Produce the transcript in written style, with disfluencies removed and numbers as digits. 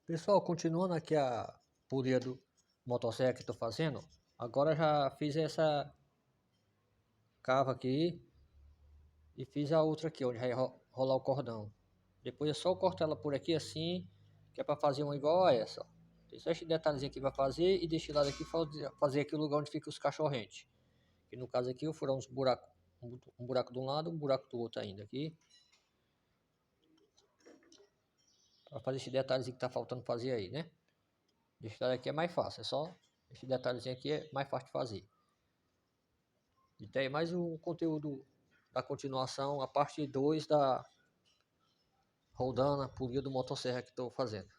Pessoal, continuando aqui a polia do motosserra que estou fazendo, agora já fiz essa cava aqui e fiz a outra aqui, onde vai rolar o cordão. Depois é só cortar ela por aqui assim, que é para fazer uma igual a essa. Ó. Tem só esse detalhezinho aqui para fazer e deixar lado aqui fazer aqui o lugar onde fica os cachorrentes. Que no caso aqui eu furar uns buracos, um buraco de um lado, um buraco do outro ainda aqui. Para fazer esse detalhezinho que tá faltando fazer aí, né? Deixar aqui é mais fácil, é só esse detalhezinho aqui é mais fácil de fazer. E tem mais um conteúdo da continuação, a parte 2 da rodando a polia do motosserra que estou fazendo.